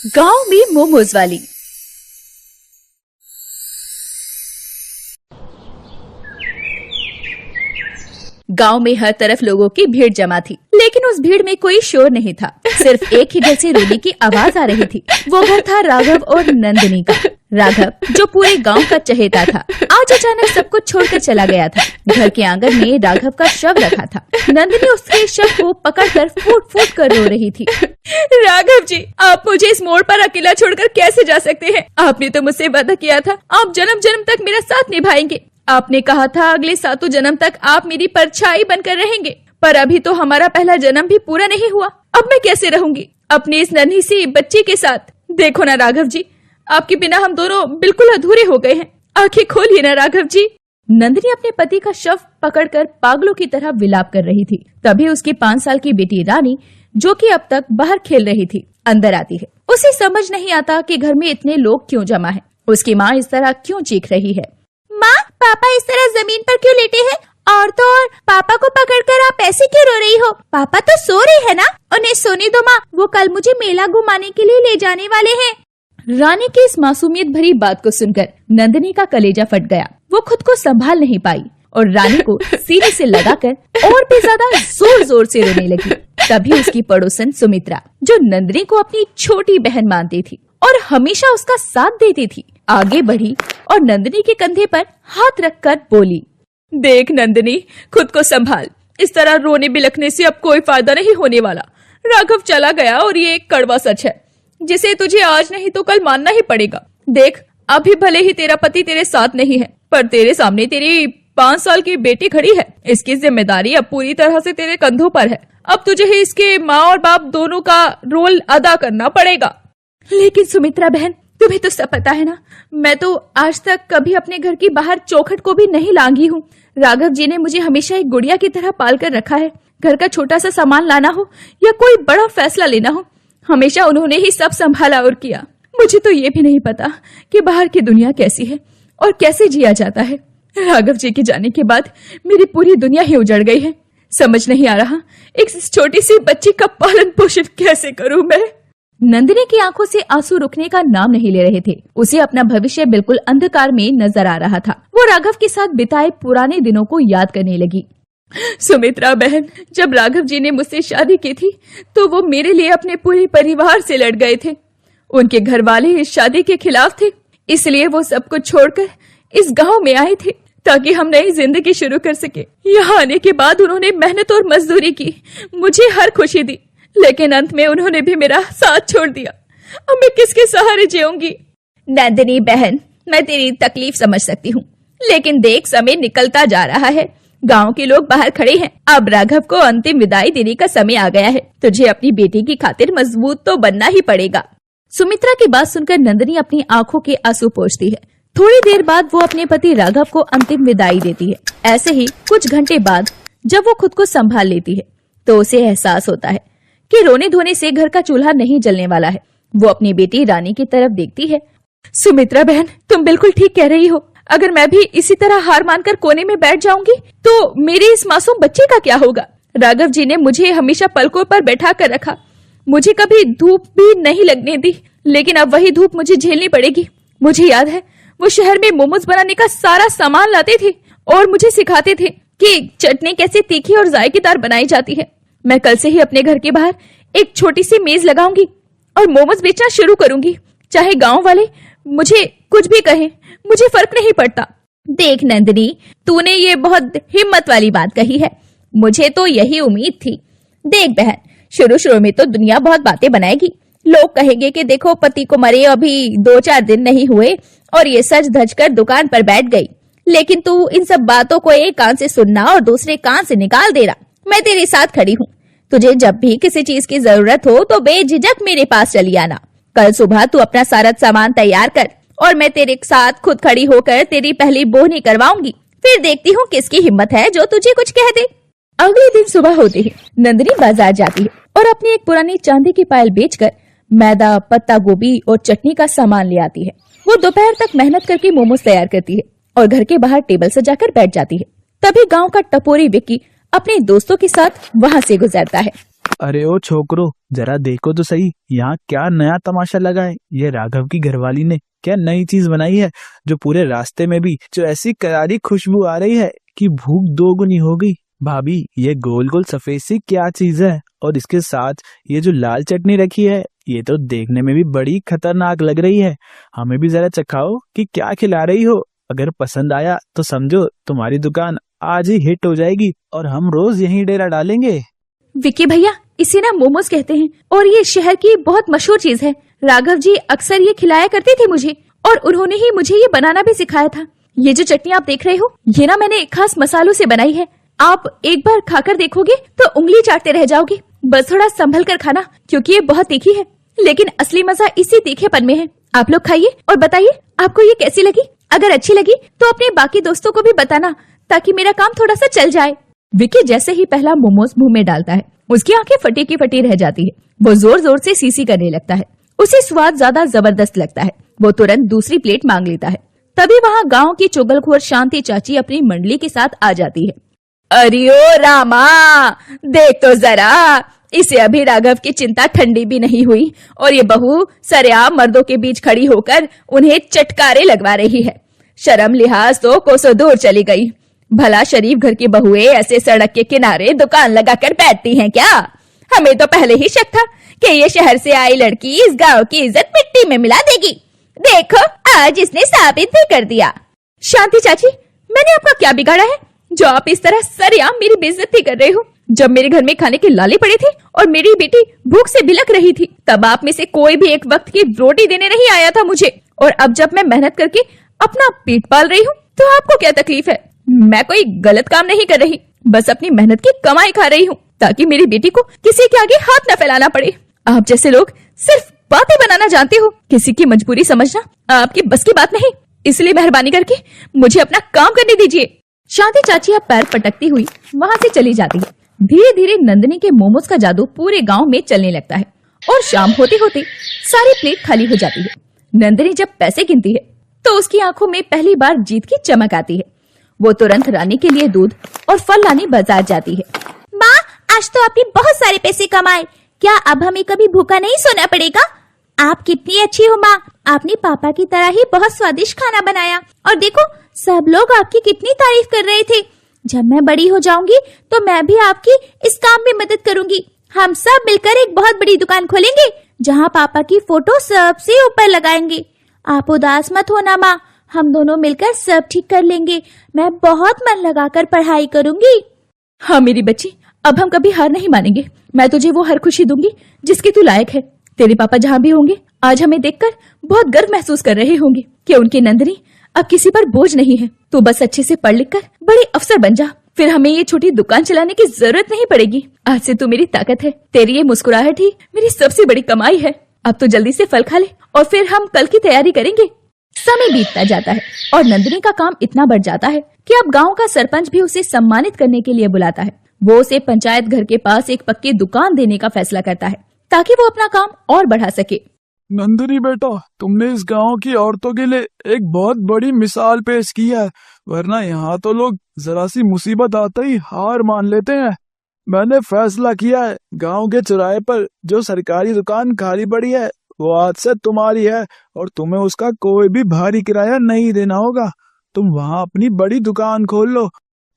गांव में मोमोज वाली। गांव में हर तरफ लोगों की भीड़ जमा थी, लेकिन उस भीड़ में कोई शोर नहीं था। सिर्फ एक ही घर से रोने की आवाज आ रही थी। वो घर था राघव और नंदिनी का। राघव, जो पूरे गांव का चहेता था, आज अचानक सब कुछ छोड़कर चला गया था। घर के आंगन में राघव का शव रखा था। नंदिनी उसके शव को पकड़कर फूट फूट कर रो रही थी। राघव जी, आप मुझे इस मोड़ पर अकेला छोड़कर कैसे जा सकते हैं? आपने तो मुझसे वादा किया था आप जन्म जन्म तक मेरा साथ निभाएंगे। आपने कहा था अगले 7 जन्म तक आप मेरी परछाई बनकर रहेंगे, पर अभी तो हमारा पहला जन्म भी पूरा नहीं हुआ। अब मैं कैसे रहूंगी अपनी इस नन्ही सी बच्ची के साथ? देखो ना राघव जी, आपके बिना हम दोनों बिल्कुल अधूरे हो गए हैं। आंखें खोलिए ना राघव जी। नंदिनी अपने पति का शव पकड़कर पागलों की तरह विलाप कर रही थी। तभी उसकी 5 साल की बेटी रानी, जो कि अब तक बाहर खेल रही थी, अंदर आती है। उसे समझ नहीं आता कि घर में इतने लोग क्यों जमा हैं। उसकी माँ इस तरह क्यों चीख रही है। माँ, पापा इस तरह जमीन पर क्यों लेटे हैं? और तो और पापा को पकड़कर आप ऐसे क्यों रो रही हो? पापा तो सो रहे हैं ना, उन्हें सोने दो माँ, वो कल मुझे मेला घुमाने के लिए ले जाने वाले हैं। रानी की इस मासूमियत भरी बात को सुनकर नंदिनी का कलेजा फट गया। वो खुद को संभाल नहीं पाई और रानी को सीने से लगाकर और भी ज्यादा जोर जोर से रोने लगी। तभी उसकी पड़ोसन सुमित्रा, जो नंदिनी को अपनी छोटी बहन मानती थी और हमेशा उसका साथ देती थी, आगे बढ़ी और नंदिनी के कंधे पर हाथ रखकर बोली, देख नंदिनी, खुद को संभाल। इस तरह रोने बिलखने से अब कोई फायदा नहीं होने वाला। राघव चला गया और ये एक कड़वा सच है, जिसे तुझे आज नहीं तो कल मानना ही पड़ेगा। देख, अभी भले ही तेरा पति तेरे साथ नहीं है, पर तेरे सामने तेरी 5 साल की बेटी खड़ी है। इसकी जिम्मेदारी अब पूरी तरह से तेरे कंधों पर है। अब तुझे ही इसके माँ और बाप दोनों का रोल अदा करना पड़ेगा। लेकिन सुमित्रा बहन, तुम्हें तो सब पता है ना, मैं तो आज तक कभी अपने घर की बाहर चौखट को भी नहीं लांघी हूँ। राघव जी ने मुझे हमेशा एक गुड़िया की तरह पाल कर रखा है। घर का छोटा सा सामान लाना हो या कोई बड़ा फैसला लेना हो, हमेशा उन्होंने ही सब संभाला और किया। मुझे तो ये भी नहीं पता कि बाहर की दुनिया कैसी है और कैसे जिया जाता है। राघव जी के जाने के बाद मेरी पूरी दुनिया ही उजड़ गई है। समझ नहीं आ रहा एक छोटी सी बच्ची का पालन पोषण कैसे करूं मैं। नंदिनी की आंखों से आंसू रुकने का नाम नहीं ले रहे थे। उसे अपना भविष्य बिल्कुल अंधकार में नजर आ रहा था। वो राघव के साथ बिताए पुराने दिनों को याद करने लगी। सुमित्रा बहन, जब राघव जी ने मुझसे शादी की थी तो वो मेरे लिए अपने पूरे परिवार से लड़ गए थे। उनके घर वाले इस शादी के खिलाफ थे, इसलिए वो सब कुछ छोड़कर इस गांव में आए थे ताकि हम नई जिंदगी शुरू कर सके। यहाँ आने के बाद उन्होंने मेहनत और मजदूरी की, मुझे हर खुशी दी, लेकिन अंत में उन्होंने भी मेरा साथ छोड़ दिया। अब मैं किसके सहारे जीऊंगी? नंदिनी बहन, मैं तेरी तकलीफ समझ सकती हूँ, लेकिन देख, समय निकलता जा रहा है। गांव के लोग बाहर खड़े हैं। अब राघव को अंतिम विदाई देने का समय आ गया है। तुझे अपनी बेटी की खातिर मजबूत तो बनना ही पड़ेगा। सुमित्रा की बात सुनकर नंदिनी अपनी आंखों के आंसू पोंछती है। थोड़ी देर बाद वो अपने पति राघव को अंतिम विदाई देती है। ऐसे ही कुछ घंटे बाद जब वो खुद को संभाल लेती है तो उसे एहसास होता है कि रोने धोने से घर का चूल्हा नहीं जलने वाला है। वो अपनी बेटी रानी की तरफ देखती है। सुमित्रा बहन, तुम बिल्कुल ठीक कह रही हो। अगर मैं भी इसी तरह हार मानकर कोने में बैठ जाऊंगी तो मेरे इस मासूम बच्चे का क्या होगा? राघव जी ने मुझे हमेशा पलकों पर बैठा कर रखा, मुझे कभी धूप भी नहीं लगने दी, लेकिन अब वही धूप मुझे झेलनी पड़ेगी। मुझे याद है वो शहर में मोमोज बनाने का सारा सामान लाते थे और मुझे सिखाते थे कि चटनी कैसे तीखी और जायकेदार बनाई जाती है। मैं कल से ही अपने घर के बाहर एक छोटी सी मेज लगाऊंगी और मोमोज बेचना शुरू करूंगी। चाहे गांव वाले मुझे कुछ भी कहें, मुझे फर्क नहीं पड़ता। देख नंदिनी, तूने ये बहुत हिम्मत वाली बात कही है। मुझे तो यही उम्मीद थी। देख बहन, शुरू शुरू में तो दुनिया बहुत बातें बनाएगी। लोग कहेंगे कि देखो, पति को मरे अभी 2-4 दिन नहीं हुए और ये सज धज कर दुकान पर बैठ गई। लेकिन तू इन सब बातों को एक कान से सुनना और दूसरे कान से निकाल देना। मैं तेरे साथ खड़ी हूँ। तुझे जब भी किसी चीज की जरूरत हो तो बेझिझक मेरे पास चली आना। कल सुबह तू अपना सारा सामान तैयार कर और मैं तेरे साथ खुद खड़ी होकर तेरी पहली बोहनी करवाऊंगी। फिर देखती हूँ किसकी हिम्मत है जो तुझे कुछ कह दे। अगले दिन सुबह होते ही नंदिनी बाजार जाती है और अपनी एक पुरानी चांदी की पायल बेचकर मैदा, पत्ता गोभी और चटनी का सामान ले आती है। वो दोपहर तक मेहनत करके मोमोज तैयार करती है और घर के बाहर टेबल सजाकर बैठ जाती है। तभी गांव का टपोरी विक्की अपने दोस्तों के साथ वहां से गुजरता है। अरे ओ छोकरो, जरा देखो तो सही, यहाँ क्या नया तमाशा लगा है। ये राघव की घरवाली ने क्या नई चीज बनाई है, जो पूरे रास्ते में भी जो ऐसी करारी खुशबू आ रही है कि भूख दोगुनी हो गई। भाभी, ये गोल गोल सफेद सी क्या चीज है, और इसके साथ ये जो लाल चटनी रखी है, ये तो देखने में भी बड़ी खतरनाक लग रही है। हमें भी जरा चखाओ कि क्या खिला रही हो। अगर पसंद आया तो समझो तुम्हारी दुकान आज ही हिट हो जाएगी और हम रोज यहीं डेरा डालेंगे। विक्की भैया, इसे ना मोमोज कहते हैं और ये शहर की बहुत मशहूर चीज है। राघव जी अक्सर ये खिलाया करते थे मुझे, और उन्होंने ही मुझे ये बनाना भी सिखाया था। ये जो चटनी आप देख रहे हो, ये ना मैंने खास मसालों से बनाई है। आप एक बार खाकर देखोगे तो उंगली चाटते रह जाओगे। बस थोड़ा संभल कर खाना, क्योंकि ये बहुत तीखी है, लेकिन असली मजा इसी तीखेपन में है। आप लोग खाइए और बताइए आपको ये कैसी लगी। अगर अच्छी लगी तो अपने बाकी दोस्तों को भी बताना, ताकि मेरा काम थोड़ा सा चल जाए। विक्की जैसे ही पहला मोमोज मुंह में डालता है, उसकी आंखें फटी की फटी रह जाती है। वो जोर जोर से सीसी करने लगता है। उसे स्वाद ज्यादा जबरदस्त लगता है। वो तुरंत दूसरी प्लेट मांग लेता है। तभी वहाँ गांव की चुगलखोर शांति चाची अपनी मंडली के साथ आ जाती है। अरे ओ रामा, देख तो जरा, इसे अभी राघव की चिंता ठंडी भी नहीं हुई और ये बहू सरेआम मर्दों के बीच खड़ी होकर उन्हें चटकारे लगवा रही है। शर्म लिहाज तो कोसों दूर चली गई। भला शरीफ घर की बहुएं ऐसे सड़क के किनारे दुकान लगाकर बैठती हैं क्या? हमें तो पहले ही शक था कि ये शहर से आई लड़की इस गांव की इज्जत मिट्टी में मिला देगी। देखो, आज इसने साबित भी कर दिया। शांति चाची, मैंने आपका क्या बिगाड़ा है जो आप इस तरह सरेआम मेरी बेइज्जती कर रहे हो? जब मेरे घर में खाने के लाले पड़े थे और मेरी बेटी भूख से बिलक रही थी, तब आप में से कोई भी एक वक्त की रोटी देने नहीं आया था मुझे। और अब जब मैं मेहनत करके अपना पेट पाल रही हूँ, तो आपको क्या तकलीफ है? मैं कोई गलत काम नहीं कर रही, बस अपनी मेहनत की कमाई खा रही हूँ, ताकि मेरी बेटी को किसी के आगे हाथ न फैलाना पड़े। आप जैसे लोग सिर्फ बातें बनाना जानते हो, किसी की मजबूरी समझना आपकी बस की बात नहीं। इसलिए मेहरबानी करके मुझे अपना काम करने दीजिए। शांति चाची अब पैर पटकती हुई वहाँ से चली जाती है। धीरे धीरे नंदिनी के मोमोज का जादू पूरे गांव में चलने लगता है और शाम होते होते सारी प्लेट खाली हो जाती है। नंदिनी जब पैसे गिनती है तो उसकी आंखों में पहली बार जीत की चमक आती है। वो तुरंत रानी के लिए दूध और फल लाने बाजार जाती है। माँ, आज तो आपने बहुत सारे पैसे कमाए, क्या अब हमें कभी भूखा नहीं सोना पड़ेगा? आप कितनी अच्छी हो माँ, आपने पापा की तरह ही बहुत स्वादिष्ट खाना बनाया, और देखो सब लोग आपकी कितनी तारीफ कर रहे थे। जब मैं बड़ी हो जाऊंगी तो मैं भी आपकी इस काम में मदद करूंगी। हम सब मिलकर एक बहुत बड़ी दुकान खोलेंगे, जहाँ पापा की फोटो सबसे ऊपर लगाएंगे। आप उदास मत होना माँ, हम दोनों मिलकर सब ठीक कर लेंगे। मैं बहुत मन लगाकर पढ़ाई करूंगी। हाँ मेरी बच्ची, अब हम कभी हार नहीं मानेंगे। मैं तुझे वो हर खुशी दूंगी जिसकी तू लायक है। तेरे पापा जहाँ भी होंगे, आज हमें देखकर बहुत गर्व महसूस कर रहे होंगे कि उनकी नंदिनी अब किसी पर बोझ नहीं है। तू बस अच्छे से पढ़ लिख कर बड़े अफसर बन जा, फिर हमें ये छोटी दुकान चलाने की जरूरत नहीं पड़ेगी। आज से तू मेरी ताकत है, तेरी ये मुस्कुराहट ही मेरी सबसे बड़ी कमाई है। अब तो जल्दी से फल खा ले और फिर हम कल की तैयारी करेंगे। समय बीतता जाता है और नंदिनी का काम इतना बढ़ जाता है कि अब गांव का सरपंच भी उसे सम्मानित करने के लिए बुलाता है। वो उसे पंचायत घर के पास एक पक्की दुकान देने का फैसला करता है, ताकि वो अपना काम और बढ़ा सके। नंदिनी बेटा, तुमने इस गांव की औरतों के लिए एक बहुत बड़ी मिसाल पेश की है, वरना यहाँ तो लोग जरा सी मुसीबत आते ही हार मान लेते हैं। मैंने फैसला किया है, गांव के चौराहे पर जो सरकारी दुकान खाली पड़ी है वो आज से तुम्हारी है, और तुम्हें उसका कोई भी भारी किराया नहीं देना होगा। तुम वहाँ अपनी बड़ी दुकान खोल लो,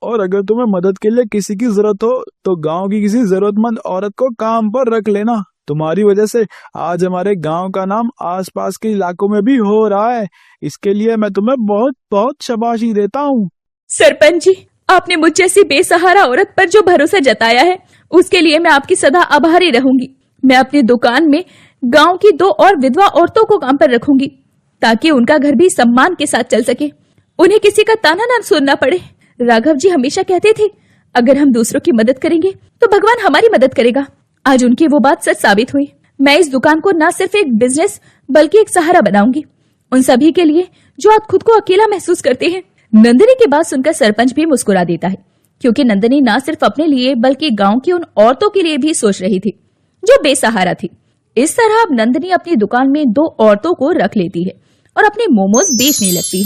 और अगर तुम्हें मदद के लिए किसी की जरूरत हो तो गांव की किसी जरूरतमंद औरत को काम पर रख लेना। तुम्हारी वजह से आज हमारे गांव का नाम आसपास के इलाकों में भी हो रहा है। इसके लिए मैं तुम्हें बहुत बहुत शाबाशी देता हूँ। सरपंच जी, आपने मुझ जैसी बेसहारा औरत पर जो भरोसा जताया है, उसके लिए मैं आपकी सदा आभारी रहूंगी। मैं अपनी दुकान में गांव की 2 और विधवा औरतों को काम पर रखूंगी, ताकि उनका घर भी सम्मान के साथ चल सके, उन्हें किसी का ताना न सुनना पड़े। राघव जी हमेशा कहते थे, अगर हम दूसरों की मदद करेंगे तो भगवान हमारी मदद करेगा। आज उनकी वो बात सच साबित हुई। मैं इस दुकान को न सिर्फ एक बिजनेस बल्कि एक सहारा बनाऊंगी, उन सभी के लिए जो आज खुद को अकेला महसूस करते हैं। नंदिनी की बात सुनकर सरपंच भी मुस्कुरा देता है, क्योंकि नंदिनी न सिर्फ अपने लिए बल्कि गांव की उन औरतों के लिए भी सोच रही थी जो बेसहारा थी। इस तरह अब नंदिनी अपनी दुकान में 2 औरतों को रख लेती है और अपने मोमोज बेचने लगती है।